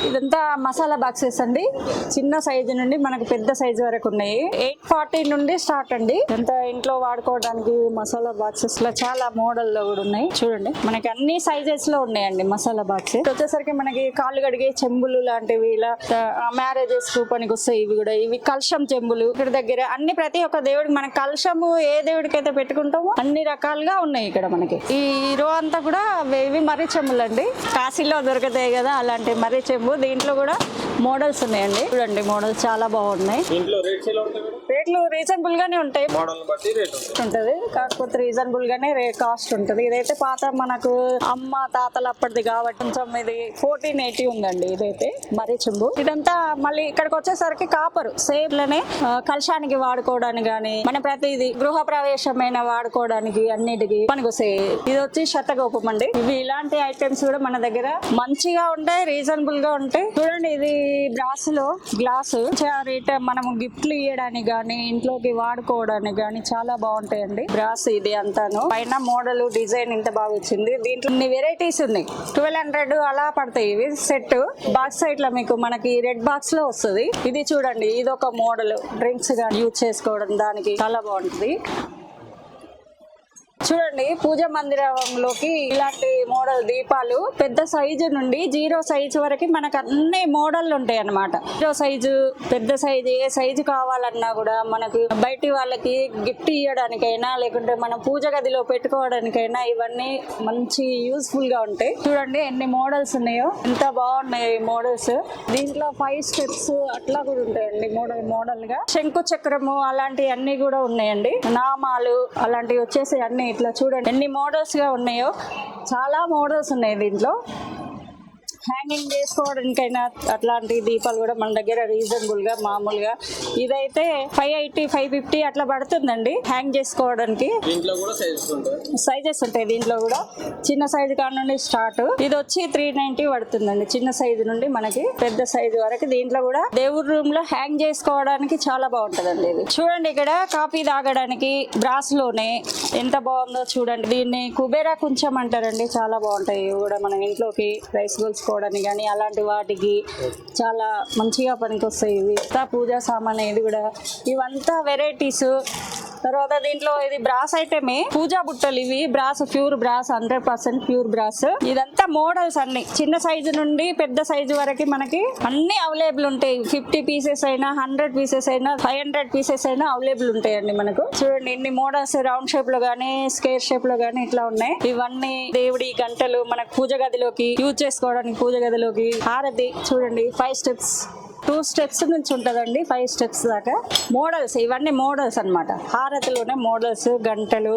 ఇదంతా మసాలా బాక్సెస్ అండి. చిన్న సైజు నుండి మనకు పెద్ద సైజు వరకు ఉన్నాయి. 840 నుండి స్టార్ట్ అండి. ఇదంతా ఇంట్లో వాడుకోవడానికి మసాలా బాక్సెస్ లో చాలా మోడల్ లో కూడా ఉన్నాయి. చూడండి మనకి అన్ని సైజెస్ లో ఉన్నాయండి మసాలా బాక్స్. వచ్చేసరికి మనకి కాళ్ళు కడిగే చెంబులు లాంటివి, ఇలా మ్యారేజెస్ కు పనికి వస్తాయి. ఇవి కూడా ఇవి కలశం చెంబులు ఇక్కడ దగ్గర అన్ని ప్రతి ఒక్క దేవుడికి మన కలశము ఏ దేవుడికి అయితే పెట్టుకుంటామో అన్ని రకాలుగా ఉన్నాయి ఇక్కడ మనకి. ఈ రో అంతా కూడా ఇవి మర్రి చెంబులు అండి. కాశీలో దొరుకుతాయి కదా అలాంటి మర్రి చెంబు. దీంట్లో కూడా మోడల్స్ ఉన్నాయండి. చూడండి మోడల్స్ చాలా బాగున్నాయి. రేట్లు రీజనబుల్ గానే ఉంటాయి. ఉంటది కాకపోతే రీజనబుల్ గానే కాస్ట్ ఉంటది. ఇదైతే పాత మనకు అమ్మ తాతలు అప్పటిది కాబట్టి కొంచెం ఇది 1480 ఉందండి. ఇదైతే మర్రి చెంబు. ఇదంతా మళ్ళీ ఇక్కడికి వచ్చేసరికి కాపరు సేమ్ లోనే కలశానికి వాడుకోవడానికి గానీ మన ప్రతిది గృహ ప్రవేశమైన వాడుకోవడానికి అన్నిటికి పనికొస్తాయి. ఇది వచ్చి శతగోపం అండి. ఇవి ఇలాంటి ఐటమ్స్ కూడా మన దగ్గర మంచిగా ఉంటాయి, రీజనబుల్ గా ఉంటాయి. చూడండి ఇది బ్రాస్ లో గ్లాసు రేట్ మనం గిఫ్ట్లు ఇవ్వడానికి గానీ ఇంట్లోకి వాడుకోవడానికి గానీ చాలా బాగుంటాయండి. బ్రాస్ ఇది అంతాను పైన మోడల్ డిజైన్ ఇంత బాగా వచ్చింది. దీంట్లో ఇన్ని వెరైటీస్ ఉన్నాయి. 1200 అలా పడతాయి. ఇవి సెట్ బాక్స్ సైడ్ లో మీకు మనకి రెడ్ బాక్స్ లో వస్తుంది. ఇది చూడండి ఇది ఒక మోడల్ డ్రింక్స్ గానీ యూజ్ చేసుకోవడం దానికి చాలా బాగుంటుంది. చూడండి పూజ మందిరంలోకి ఇలాంటి మోడల్ దీపాలు పెద్ద సైజు నుండి 0 సైజు వరకు మనకు అన్ని మోడల్లు ఉంటాయి అన్నమాట. 0 సైజు పెద్ద సైజు ఏ సైజు కావాలన్నా కూడా మనకు బయటి వాళ్ళకి గిఫ్ట్ ఇవ్వడానికైనా లేకుంటే మనం పూజ గదిలో పెట్టుకోవడానికైనా ఇవన్నీ మంచి యూస్ఫుల్ గా ఉంటాయి. చూడండి ఎన్ని మోడల్స్ ఉన్నాయో ఎంత బాగున్నాయి ఈ మోడల్స్. దీంట్లో 5 స్టెప్స్ అట్లా కూడా ఉంటాయండి మోడల్ గా. శంకు చక్రము అలాంటి అన్ని కూడా ఉన్నాయండి. నామాలు అలాంటివి వచ్చేసి అన్ని ఇట్లా చూడండి ఎన్ని మోడల్స్ గా ఉన్నాయో. చాలా మోడల్స్ ఉన్నాయి దీంట్లో. హ్యాంగింగ్ చేసుకోవడానికైనా అట్లాంటి దీపాలు కూడా మన దగ్గర రీజనబుల్ గా మామూలుగా ఇదైతే 580 550 అట్లా పడుతుందండి హ్యాంగ్ చేసుకోవడానికి. సైజెస్ ఉంటాయి దీంట్లో కూడా. చిన్న సైజు కాడ నుండి స్టార్ట్. ఇది వచ్చి 390 పడుతుందండి చిన్న సైజు నుండి మనకి పెద్ద సైజు వరకు. దీంట్లో కూడా దేవుడి రూమ్ లో హ్యాంగ్ చేసుకోవడానికి చాలా బాగుంటదండి. ఇది చూడండి ఇక్కడ కాఫీ తాగడానికి బ్రాస్ లోనే ఎంత బాగుందో చూడండి. దీన్ని కుబేరా కుంచం అంటారండి. చాలా బాగుంటాయి ఇవి కూడా మనం ఇంట్లోకి రైస్ గోల్స్ కానీ అలాంటి వాటికి చాలా మంచిగా పనికొస్తాయి. ఇవి పూజా సామాన్ ఇది కూడా ఇవంతా వెరైటీస్. తర్వాత దీంట్లో ఇది బ్రాస్ ఐటమే పూజా బుట్టలు. ఇవి brass pure brass 100% pure brass. ఇదంతా మోడల్స్ అన్ని చిన్న సైజు నుండి పెద్ద సైజు వరకు మనకి అన్ని అవైలబుల్ ఉంటాయి. 50 పీసెస్ అయినా 100 పీసెస్ అయినా 500 పీసెస్ అయినా అవైలబుల్ ఉంటాయండి మనకు. చూడండి ఇన్ని మోడల్స్ రౌండ్ షేప్ లో గానీ స్క్వేర్ షేప్ లో గానీ ఇట్లా ఉన్నాయి. ఇవన్నీ దేవుడి గంటలు మనకు పూజ గదిలోకి యూజ్ చేసుకోవడానికి. పూజ గదిలోకి హారతి చూడండి 5 స్టెప్స్ 2 స్టెప్స్ నుంచి ఉంటదండి 5 స్టెప్స్ దాకా. మోడల్స్ ఇవన్నీ మోడల్స్ అన్నమాట. హారతిలోనే మోడల్స్ గంటలు